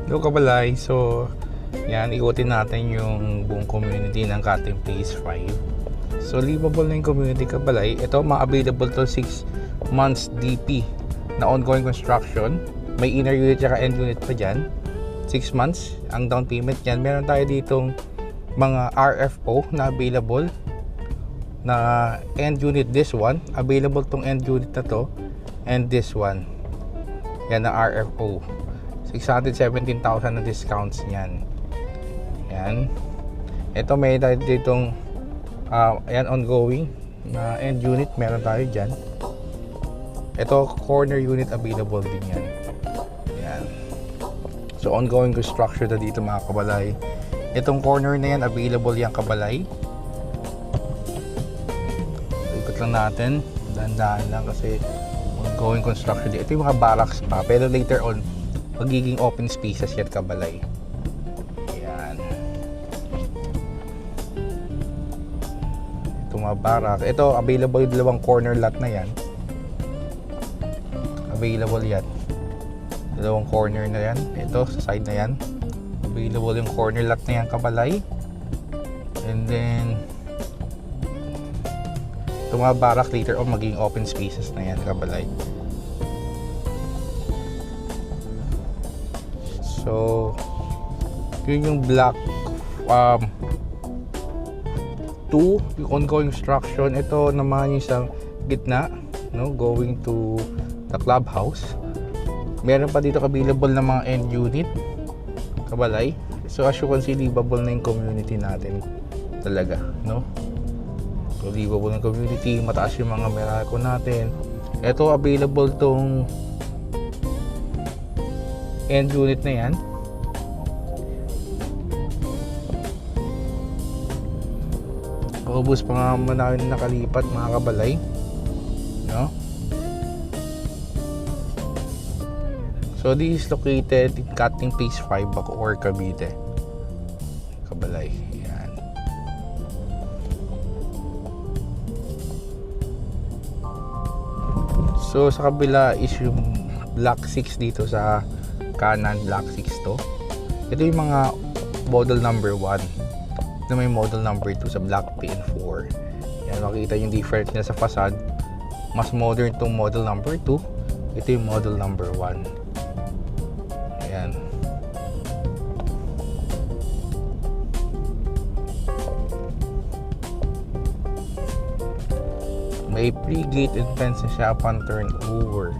Hello kabalay, so yan, ikutin natin yung buong community ng Cutting Phase 5. So livable na yung community kabalay. Ito ma-available to 6 months DP na ongoing construction. May inner unit at end unit pa dyan. 6 months ang down payment yan. Meron tayo ditong mga RFO na available na end unit. This one, available tong end unit na to, and this one yan na RFO. 617,000 na discounts niyan. Yan. Ito may tayo ditong ayan, ongoing na end unit. Meron tayo dyan. Ito corner unit available din yan. Yan. So ongoing construction na dito mga kabalay. Itong corner na yan available yan kabalay. Ikot lang natin. Dahan-dahan lang kasi ongoing construction dito. Ito yung mga barracks pa. Pero later on magiging open spaces yan kabalay. Yan. Ito mga barak. Ito available yung dalawang corner lot na yan. Available yan. Dalawang corner na yan. Ito sa side na yan. Available yung corner lot na yan kabalay. And then ito mga barak later on magiging open spaces na yan kabalay. So, yun yung block 2, yung ongoing construction. Ito naman yung sa gitna, no, going to the clubhouse. Meron pa dito available na mga end unit kabalay. So as you can see, livable na yung community natin talaga, no? So livable ng community, mataas yung mga Meralco natin. Ito available tong end unit na yan. Paubos pa nga namin nakalipat mga kabalay, no? So this is located in Cutting Phase 5 Bacoor, Cavite kabalay. Yan. So sa kabila is yung block 6 dito sa kanan, block 6 to. Ito yung mga model number 1 na may model number 2 sa block 3 and 4. Yan, makikita yung difference niya sa facade. Mas modern tong model number 2. Ito yung model number 1. Ayan. May pre-gate and fence na siya upon turnover.